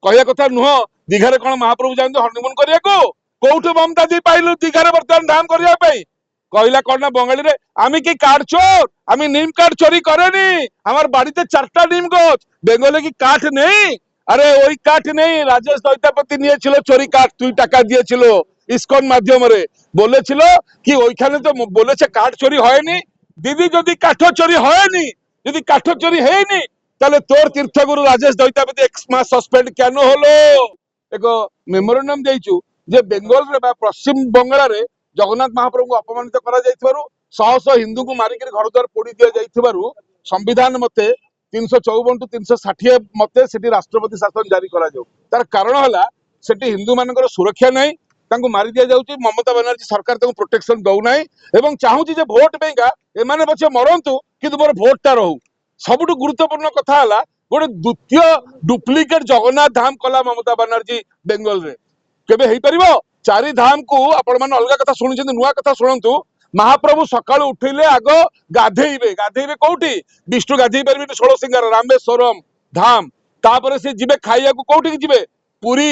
कहया कथा नुह दीघारे कौन महाप्रभु जाते हनीमून करिया कोठु ममता दी पाइलु दीघारे बर्तमान धाम करिया कहला कौन ना बंगाली रे आमी की काठ चोर आमी नीम काठ चोरी करेनी हमार बाड़ीते 4टा नीम गाछ बेंगले की काठ नहीं अरे ওই কাঠ নেই রাজেশ দৈতাপতি নিয়েছিল চোরি কাঠ 2 টাকা দিয়েছিল ইসকন মাধ্যমে বলেছিল কি ওইখানে তো বলেছে কাঠ চোরি হয়নি দিদি যদি কাঠ চোরি হয়নি যদি কাঠ চোরি হয়নি তাহলে তোর তীর্থগুরু রাজেশ দৈতাপতি 1 মাস সসপেন্ড কেন হলো এক মেমোরেন্ডম দেইছু যে বেঙ্গল রে বা পশ্চিম বাংলারে জগন্নাথ মহাপ্রভু অপমানিত করা যাইতবারু শহ শহ হিন্দু को मारिक घर द्वार पोड़ी दिया जाइतबारु संविधान मते 354 टू 360 मते सेठी राष्ट्रपति शासन जारी करा जाऊ तार कारण हला सेठी हिंदू मानकर सुरक्षा नहीं तांको मारी दिया जाउची ममता बनर्जी सरकार तांको प्रोटेक्शन दउ नाही एवं चाहूची जे वोट पेगा एमाने पछे मरंतु किंतु मोर वोटटा रहू सबुठु गुरुत्वपूर्ण कथा हला गोटे द्वितीय डुप्लिकेट जगन्नाथ धाम कला ममता बनर्जी बेंगल रे केबे हेई परिबो चारि धाम को आपण माने अलगा कथा सुनिछन नुवा कथा सुनंतु महाप्रभु सकाळु उठिले आगो गाधेइबे गाधेइबे कोठी विष्णु गाधेइ परबे 16 सिंगार रामेश्वरम धाम तापरे से जिबे खाइया को कोठी की जिबे पुरी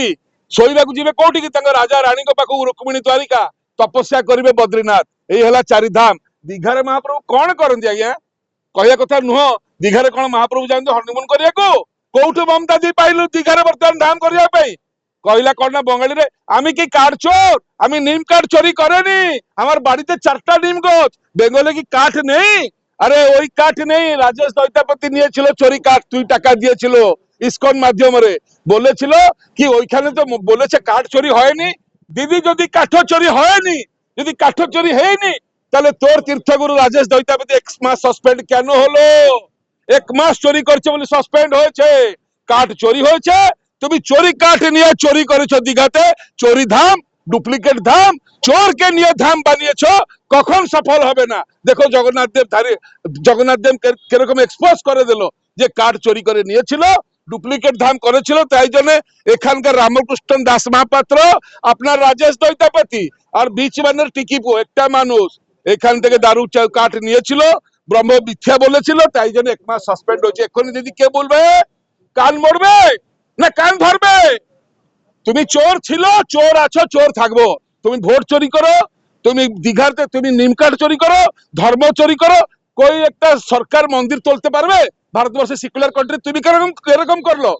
सोइबा को जिबे कोठी की तंग राजा रानी को पाखु रुक्मिणी द्वारिका तपस्या करिवे बद्रीनाथ एई हला चारि धाम दीघारे महाप्रभु कोन करंती आज्ञा कहया कथा नुह दीघारे कोन महाप्रभु जाते हनीमून करिया कोठु ममता दी पाइलु दीघारे बर्तमान धाम करिया कहला कौन ना बंगाली रे आमी की काठ चोर आमी नीम काठ चोरी करेनी हमार बाड़ीते 4टा नीम गाछ बेंगले की काठ नहीं अरे ওই কাঠ নেই রাজেশ দৈতাপতি নিয়েছিল চোরি কাঠ 2 টাকা দিয়েছিল ইসকন মাধ্যমে বলেছিল কি ওইখানে তো বলেছে কাঠ চোরি হয়নি দিদি যদি কাঠ চোরি হয়নি যদি কাঠ চোরি হয়নি তাহলে তোর তীর্থগুরু রাজেশ দৈতাপতি 1 মাস সসপেন্ড কেন হলো 1 মাস চোরি করছে বলে সসপেন্ড হয়েছে কাঠ চোরি হয়েছে তুমি চোরি কাঠ নিয়ে চোরি করেছো দীঘাতে চোরি ধাম ডুপ্লিকেট ধাম চোর के নিয়ে ধাম বানিয়েছো কখন সফল হবে না দেখো জগন্নাথ দেব কিরকম এক্সপোজ করে দিল যে কাঠ চোরি করে নিয়েছিল ডুপ্লিকেট ধাম করেছিল তাই জন্য এখানকার রামকৃষ্ণ দাস মহাপাত্র আপনার রাজেশ দৈতাপতি আর বিচ বানের টিকিপু একটা মানুষ এখান থেকে দারু কাঠ নিয়েছিল ব্রহ্ম মিথ্যা বলেছিল তাই জন্য 1 মাস সাসপেন্ড হয়েছে এখন যদি কে বলবে কান মরবে না কান ধরবে তুমি চোর ছিল চোর আছো চোর থাকবো তুমি ভোট চोरी করো তুমি দীঘাতে তুমি নিমকাঠ চोरी করো ধর্ম চोरी করো कोई একটা সরকার মন্দির তুলতে পারবে ভারতবর্ষে সেকুলার কান্ট্রি তুমি এরকম করলো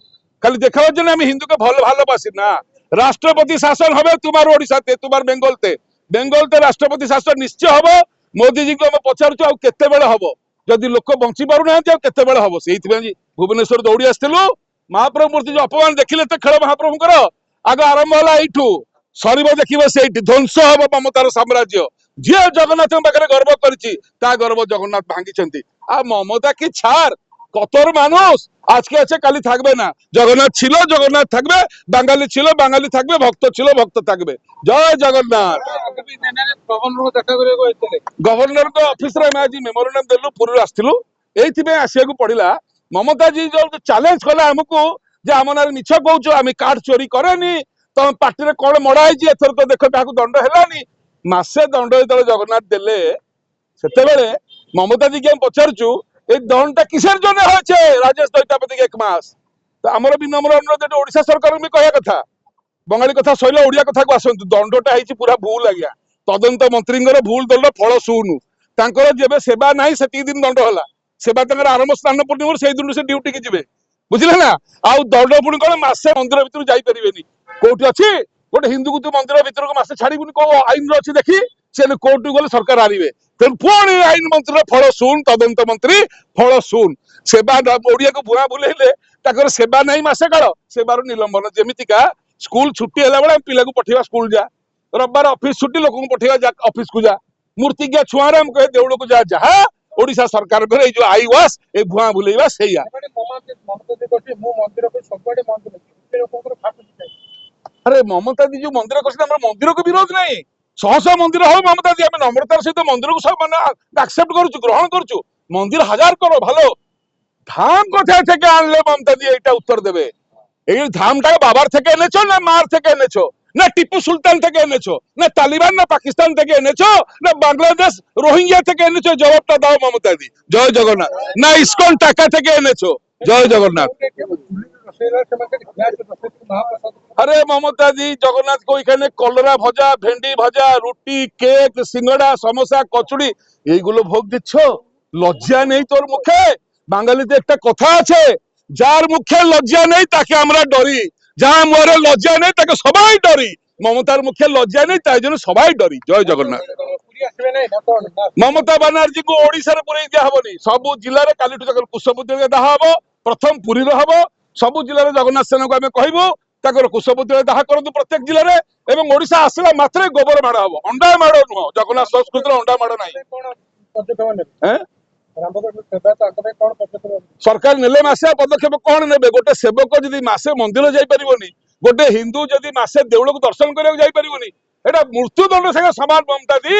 খালি দেখাবার জন্য আমি হিন্দুকে ভালোবাসি না রাষ্ট্রপতি শাসন হবে তোমার ওড়িশাতে তোমার বেঙ্গলতে রাষ্ট্রপতি শাসন নিশ্চয় হবে মোদিজি को আমি পচারুଛୁ ଆଉ কেতেবেলে হবো যদি লোক বঞ্চি পারু নাহাନ୍ତି ଆଉ কেতেবেলে হবো সেইথিପାଇଁ ভুবনেশ্বর দৌড়ি আসଥିଲୁ महाप्रभु मूर्ति जो अपमान देखिले तो खेल महाप्रभुଙ୍କର आग आरंभ होला एठू सरीब देखिबे सेठी ध्वंस हबो ममतार साम्राज्य जे जगन्नाथ पाखरे गर्व करछि ता गर्व जगन्नाथ भांगिछंती आ ममता की छार कतर मानुष आज के আছে কালি থাকবে না জগন্নাথ ছিল জগন্নাথ থাকবে বাঙালি ছিল বাঙালি থাকবে ভক্ত ছিল ভক্ত থাকবে জয় জগন্নাথ गवर्नर को ऑफिस रे आज मेमोरेंडम देलु पुरी आस्थिलु एइथिबे आसियाकू पड़िला ममता जी जो चैलेंज कला हमको जे आम ना मिछ कहूँ आम काठ चोरी करेनी तुम पार्टी कौन मड़ा एथर तो देख क्या दंड है मसे दंड जो जगन्नाथ देले से ममता जी के पचारचु ये दंडा किसर जन हो राजेश दैतापति 1 मास तो आम विनम्र अनुरोध ओडिशा सरकार भी कहया कथा बंगाली कथा सैल ओडिया कथा को आसतु दंडटा है पूरा भूल आज्ञा तदंत मंत्री भूल दंड फल शुणु तांकर जेबे सेवा ना से दिन दंड होला सेवा तंगर आरंभ स्नान पूर्णिमा से दिन से ड्यूटी की जिबे बुझिले ना आउ दंड पुणी कौन मासे मंदिर भितर जाई परिबेनी कोठी अछि गोटे हिंदू को तू मंदिर भितर को मासे छाड़ीबुनी को आईन रो अछि देखी से कोर्ट गले सरकार आरिबे तेन पुणी आईन मंत्री फल शुण तदंत मंत्री फल शुण सेवा ओडिया को भुआ बुलेले ताकर सेवा नाही मासे काल सेवार निलंबन जेमितिका स्कूल छुट्टी होला बेला पिला को पठेवा स्कूल जा रविवार ऑफिस छुट्टी लोक को पठेवा जा ऑफिस को जा मूर्ति के छुआरे हम कहे देउड़ को जा जहा ओडिशा सरकार करे जो आई वास ए भुआ बुलेवा सेया अरे ममता दी जो मंदिर कर मंदिर को विरोध नहीं सहसा मंदिर हो ममता दी आम नम्रतार सहित मंदिर को सब माने एक्सेप्ट करूछु ग्रहण करूछु मंदिर हजार करो भालो धाम कथा থেকে আনলে ममता दी एटा उत्तर देबे এই ধামটা বাবার থেকে এনেছো না মার থেকে এনেছো না টিপু সুলতান থেকে এনেছো না তালিবান না পাকিস্তান থেকে এনেছো না বাংলাদেশ রোহিঙ্গা থেকে এনেছো জবাবটা দাও মমতা दी জয় জগন্নাথ না ইসকন টাকা থেকে এনেছো জয় জগন্নাথ। আরে মমতা জি জগন্নাথ ওইখানে কলরা ভজা, ভেন্ডি ভাজা, রুটি, কেক, সিঙ্গড়া, সমোসা, কচুরি এইগুলো ভোগ দিচ্ছ? লজ্জা নেই তোর মুখে? বাঙালিতে একটা কথা আছে, যার মুখে লজ্জা নেই তাকে আমরা ডরি, যার মুখে লজ্জা নেই তাকে সবাই ডরি। মমতার মুখে লজ্জা নেই তাই জন্য সবাই ডরি। জয় জগন্নাথ। মমতা বানার্জীকে ওড়িশাରେ ପୁରେଇ ଦିଆ ହବନି, ସବୁ ଜିଲ୍ଲାରେ କାଲିଠୁ କୁଶପୁତ୍ତରେ ଦାହ ହବ। ପ୍ରଥମ ପୁରୀରେ ହବ, ସବୁ ଜିଲ୍ଲାରେ ଜଗନ୍ନାଥ ସେନାକୁ ଆମେ କହିବୁ ତାଙ୍କର କୁଶପୁତ୍ତରେ ଦାହ କରନ୍ତୁ ପ୍ରତ୍ୟେକ ଜିଲ୍ଲାରେ। ଏବଂ ଓଡିଶା ଆସିଲା ମାତ୍ରେ ଗୋବର ମାଡ଼ ହବ, ଅଣ୍ଡା ମାଡ଼ ନୁହଁ। ଜଗନ୍ନାଥ ସଂସ୍କୃତିରେ ଅଣ୍ଡା ମାଡ଼ ନାହିଁ। ସରକାର ନେଲେ ମାସେ ପଦକ୍ଷେପ କଣ ନେବେ? ଗୋଟେ ସେବକ ଯଦି ମାସେ ମନ୍ଦିର ଯାଇପାରିବନି, ଗୋଟେ ହିନ୍ଦୁ ଯଦି ମାସେ ଦେଉଳକୁ ଦର୍ଶନ କରିବାକୁ ଯାଇପାରିବনি, এটা মৃত্যুদণ্ড থেকে সমান। মমতা দি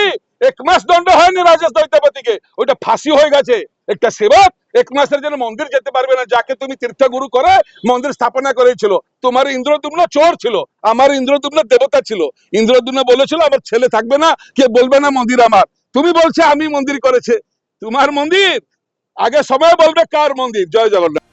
1 মাস দণ্ড হয়নি রাজেশ দৈত্যপতিকে, ওইটা ফাঁসি হয়ে গেছে। একটা সেবক 1 মাসের জন্য মন্দির যেতে পারবে না, যাকে তুমি তীর্থগুরু করে মন্দির স্থাপনা করেছিল। তোমার ইন্দ্রদুম্ন চোর ছিল, আমার ইন্দ্রদুম্ন দেবতা ছিল। ইন্দ্রদুম্ন বলেছিল আমার ছেলে থাকবে না, কে বলবে না মন্দির আমার। তুমি বলছো আমি মন্দির করেছে, তোমার মন্দির। আগে সময় বলবে কার মন্দির। জয় জগন্নাথ।